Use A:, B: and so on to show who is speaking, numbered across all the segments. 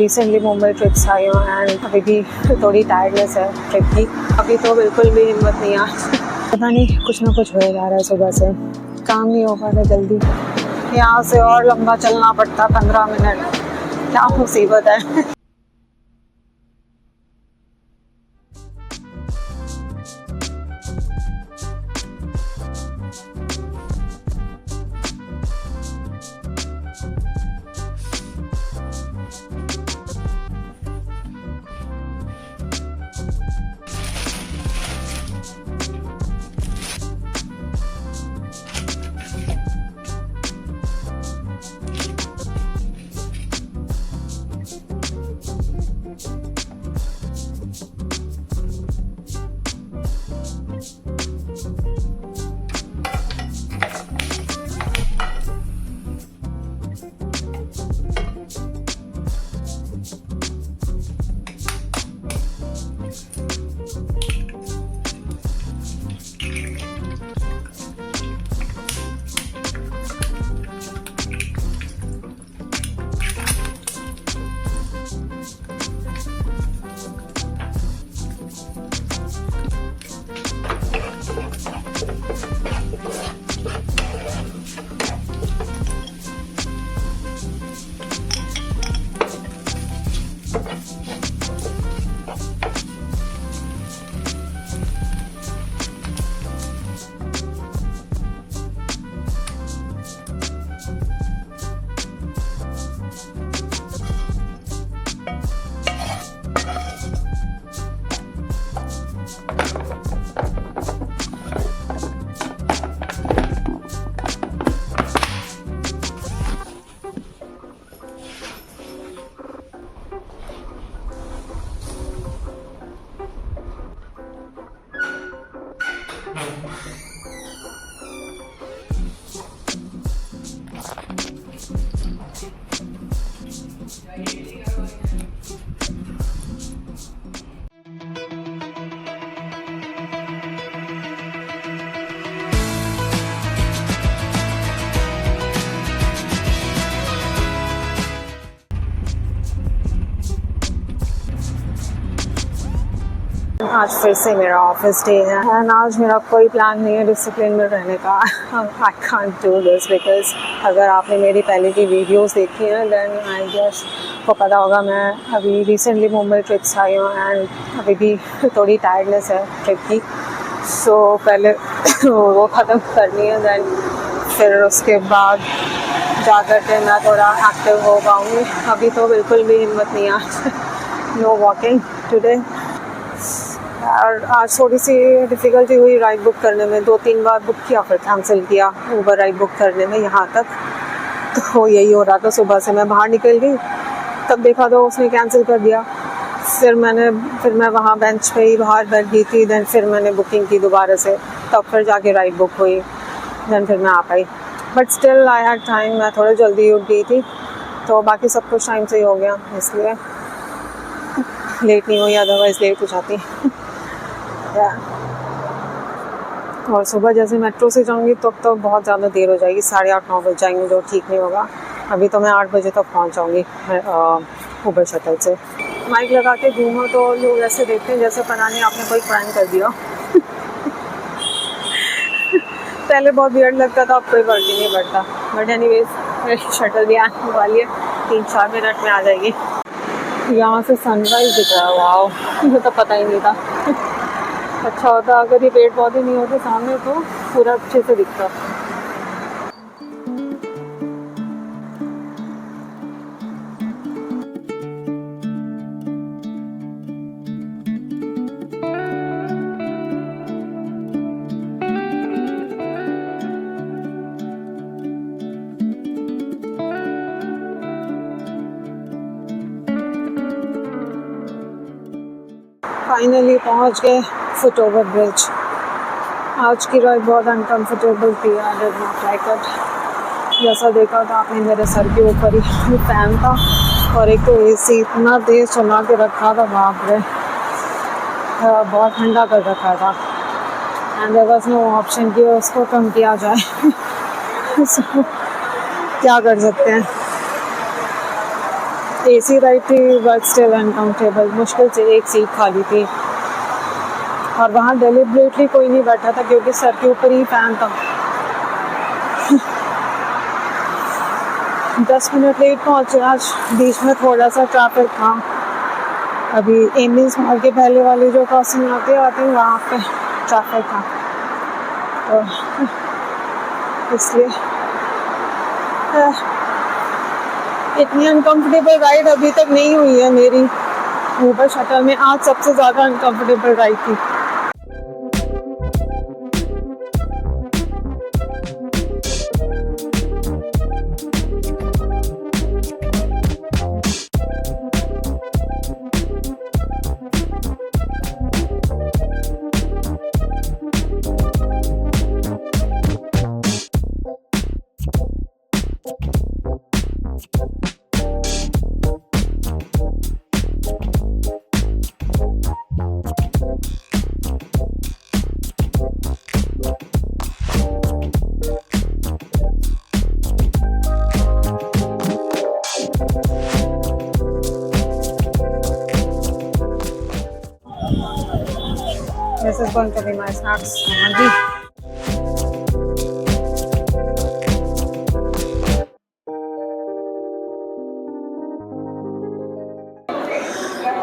A: Recently Mumbai trip से आई हूँ and अभी भी थोड़ी टायर्डनेस है ट्रिप की। अभी तो बिल्कुल भी हिम्मत नहीं आ, पता नहीं कुछ ना कुछ हो जा रहा है, सुबह से काम नहीं हो पा रहा जल्दी। यहाँ से और लंबा चलना पड़ता 15 मिनट, क्या मुसीबत है। आज फिर से मेरा ऑफिस डे है एंड आज मेरा कोई प्लान नहीं है डिसिप्लिन में रहने का। I can't do this because अगर आपने मेरी पहले की वीडियोस देखी हैं देन आई गेस को पता होगा मैं अभी रिसेंटली मुंबई ट्रिप से आई हूँ एंड अभी भी थोड़ी टायर्डनेस है ट्रिप की। सो पहले वो ख़त्म करनी है देन फिर उसके बाद जाकर के मैं थोड़ा एक्टिव हो पाऊँगी। अभी तो बिल्कुल भी हिम्मत नहीं आ, नो वॉकिंग टुडे। और आज थोड़ी सी डिफ़िकल्टी हुई राइड बुक करने में, 2-3 बार बुक किया फिर कैंसिल किया ऊबर राइड बुक करने में यहाँ तक। तो यही हो रहा था, सुबह से मैं बाहर निकल गई तब देखा तो उसने कैंसिल कर दिया। फिर मैं वहाँ बेंच पे ही बाहर बैठ गई थी। देन फिर मैंने बुकिंग की दोबारा से, तब फिर जाके राइड बुक हुई। देन फिर मैं आ पाई but still I had time. मैं थोड़ा जल्दी उठ गई थी तो बाकी सब कुछ टाइम से ही हो गया, इसलिए लेट नहीं हुई, अदरवाइज़ लेट हो जाती। और सुबह जैसे मेट्रो से जाऊंगी तो बहुत ज़्यादा देर हो जाएगी, 8:30-9 बज जाएंगे, जो ठीक नहीं होगा। अभी तो मैं 8 बजे तक पहुंच जाऊंगी ऊबर शटल से। माइक लगा के घूमो तो लोग ऐसे देखते हैं जैसे पता नहीं आपने कोई क्राइम कर दिया। पहले बहुत वियर्ड लगता था, अब कोई फर्क ही नहीं पड़ता। बट एनीवेज शटल भी आने वाली है, 3-4 मिनट में आ जाएगी। यहाँ से सनराइज़ दिख रहा है, वाओ, मुझे तो पता ही नहीं था। अच्छा होता अगर ये पेड़ पौधे नहीं होते सामने तो पूरा अच्छे से दिखता। फाइनली पहुंच गए फुट ओवर ब्रिज। आज की राइड बहुत अनकम्फर्टेबल थी, I did not like it. जैसा देखा था आपने मेरे सर के ऊपर ही फैन था और एक तो एसी इतना तेज़ चला के रखा था, बाप रे, बहुत ठंडा कर रखा था। And there was no option कि उसको कम किया जाए। so, क्या कर सकते हैं। एसी राइड थी बट स्टिल अनकम्फर्टेबल, मुश्किल से एक सीट खाली थी और वहाँ डेलिबरेटली कोई नहीं बैठा था क्योंकि सर के ऊपर ही फैन था। 10 मिनट लेट पहुँचे आज, बीच में थोड़ा सा ट्रैफिक था। अभी एम्बियंस मॉल के पहले वाली जो क्रॉसिंग आती है वहाँ पे ट्रैफिक था, तो इसलिए इतनी अनकम्फर्टेबल राइड अभी तक नहीं हुई है मेरी ऊबर शटल में। आज सबसे ज़्यादा अनकम्फर्टेबल राइड थी। This is going to be my snacks.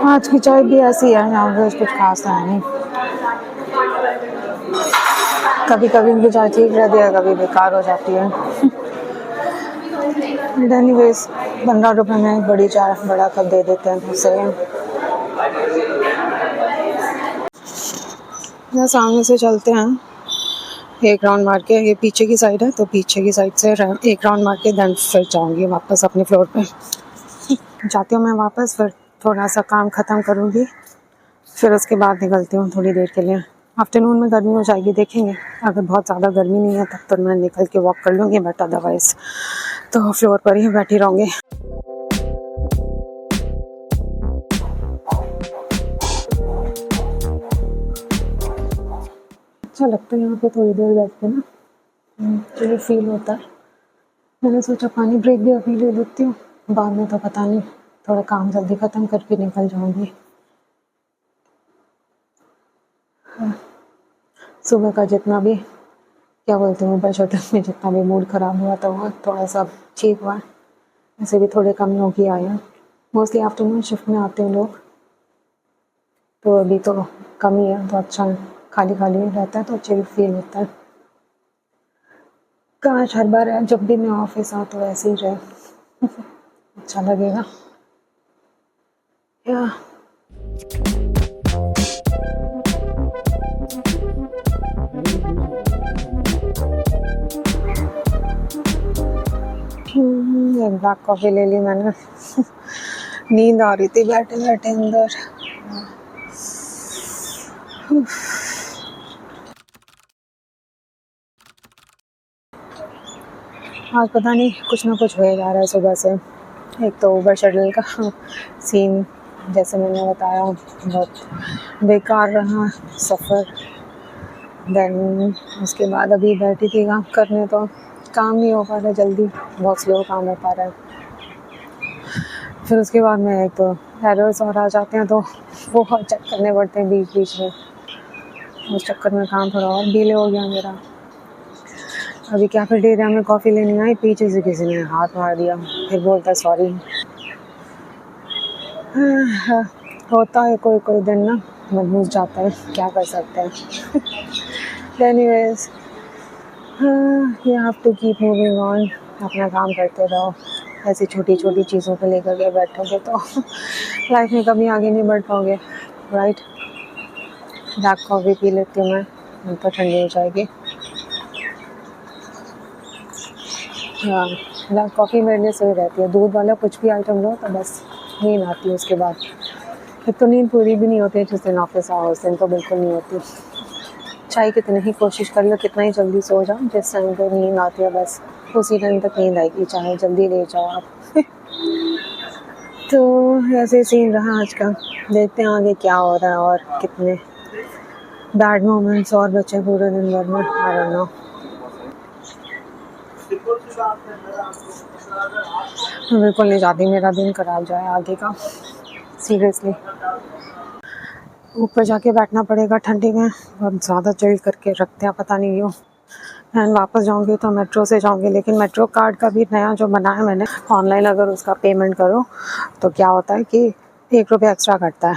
A: आज की चाय भी ऐसी है, यहाँ पे कुछ खास है नहीं। कभी कभी इनकी चाय ठीक रहती है, कभी बेकार हो जाती है। एनीवेज 15 रुपये में बड़ी चाय बड़ा कप दे देते हैं, उससे यहाँ सामने से चलते हैं, एक राउंड मार के, ये पीछे की साइड है तो पीछे की साइड से एक राउंड मार के देन फिर जाऊँगी वापस अपने फ्लोर पे। जाती हूँ मैं वापस, फिर थोड़ा सा काम ख़त्म करूँगी, फिर उसके बाद निकलती हूँ थोड़ी देर के लिए। आफ्टरनून में गर्मी हो जाएगी, देखेंगे अगर बहुत ज़्यादा गर्मी नहीं है तब तो मैं निकल के वॉक कर लूँगी, बट अदरवाइज़ तो फ्लोर पर ही बैठी रहूँगी। अच्छा लगता है यहाँ पे थोड़ी देर बैठ के ना, जो फील होता है। मैंने सोचा पानी ब्रेक भी अभी ले लेती हूँ, बाद में तो पता नहीं, थोड़ा काम जल्दी ख़त्म करके निकल जाऊँगी। सुबह का जितना भी क्या बोलते हैं ऊपर शटल में जितना भी मूड ख़राब हुआ था वो थोड़ा सा ठीक हुआ। ऐसे भी थोड़े कम लोग ही आए हैं, मोस्टली आफ्टरनून शिफ्ट में आते हैं लोग, तो अभी तो कम ही है, तो अच्छा खाली खाली रहता है तो चिल फील होता है। काश हर बार जब भी मैं ऑफिस आऊँ तो ऐसे ही रहे, अच्छा लगेगा। एक ब्लैक कॉफ़ी ले ली मैंने। नींद आ रही थी बैठे बैठे अंदर। आज पता नहीं कुछ ना कुछ हो जा रहा है सुबह से। एक तो ऊबर शटल का सीन जैसे मैंने बताया बहुत बेकार रहा सफ़र। देन उसके बाद अभी बैठी थी काम करने तो काम नहीं हो पा रहा जल्दी, बहुत स्लो काम हो पा रहा है। फिर उसके बाद में एक तो एरर्स और आ जाते हैं तो वो चेक करने पड़ते हैं बीच बीच में, उस चक्कर में काम थोड़ा और डिले हो गया मेरा। अभी कैफेटेरिया में कॉफ़ी लेने आई, पीछे से किसी ने हाथ मार दिया, फिर बोलता सॉरी। होता है कोई कोई दिन ना, मनहूस जाता है, क्या कर सकते हैं। Anyways you have to keep moving on, अपना काम करते रहो। ऐसी छोटी छोटी चीज़ों को लेकर के बैठोगे तो लाइफ में कभी आगे नहीं बढ़ पाओगे, राइट। ब्लैक कॉफ़ी पी लेती हूँ मैं, तो ठंडी हो जाएगी। हाँ, ब्लैक कॉफ़ी मेरे लिए सही रहती है। दूध वाला कुछ भी आइटम लो तो बस नींद आती है उसके बाद। फिर तो नींद पूरी भी नहीं होती है, जिस दिन ऑफिस आओ उस दिन तो बिल्कुल नहीं होती। चाहे कितनी ही कोशिश कर लो, कितना ही जल्दी सो जाओ, जिस टाइम पर नींद आती है बस उसी टाइम तक नींद आएगी, चाहे जल्दी ले जाओ आप। तो ऐसे सीन रहा आज का। देखते हैं आगे क्या हो रहा है और कितने बैड मोमेंट्स और बचे पूरे दिन भर में, आई डोंट नो। मैं बिल्कुल नहीं चाहती मेरा दिन खराब जाए आगे का, सीरियसली। ऊपर जाके बैठना पड़ेगा ठंडी में, बहुत ज़्यादा चिल करके रखते हैं पता नहीं क्यों। एंड वापस जाऊंगी तो मेट्रो से जाऊंगी, लेकिन मेट्रो कार्ड का भी नया जो बना है मैंने ऑनलाइन, अगर उसका पेमेंट करो तो क्या होता है कि 1 रुपया एक्स्ट्रा कटता है,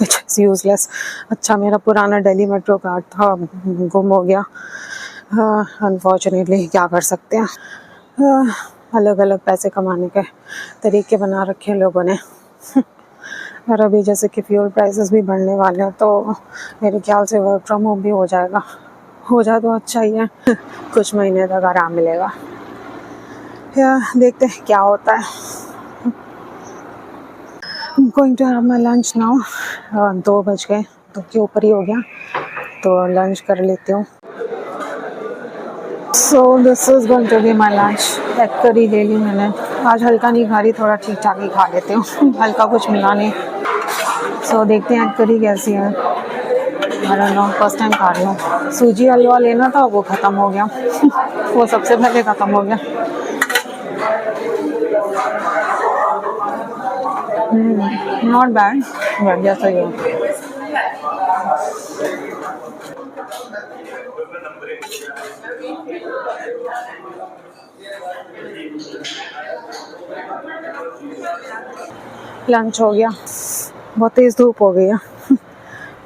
A: विच इज़ यूजलेस। अच्छा मेरा पुराना दिल्ली मेट्रो कार्ड था, गुम हो गया अनफॉर्चुनेटली, क्या कर सकते हैं। अलग अलग पैसे कमाने के तरीके बना रखे हैं लोगों ने। और अभी जैसे कि फ्यूल प्राइसेस भी बढ़ने वाले हैं, तो मेरे ख्याल से वर्क फ्रॉम होम भी हो जाएगा। हो जाए तो अच्छा ही है, कुछ महीने तक आराम मिलेगा। देखते हैं क्या होता है। Going to have my lunch now. 2 बज गए, 2 के ऊपर ही हो गया, तो लंच कर लेती हूँ। So this is going to be my lunch. Egg curry ले ली मैंने, आज हल्का नहीं खा रही, थोड़ा ठीक ठाक ही खा लेती हूँ। हल्का कुछ मिला नहीं। सो देखते हैं एग करी कैसी है। I don't know, first time खा रही हूँ। सूजी हलवा लेना था, वो ख़त्म हो गया। वो सबसे पहले ख़त्म हो गया। नॉट बैड, बढ़िया सही हो। लंच हो गया, बहुत तेज़ धूप हो गई है।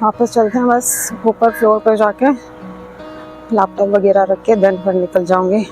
A: वापस चलते हैं, बस ऊपर फ्लोर पर जाके लैपटॉप वगैरह रख के दिन भर निकल जाऊंगी।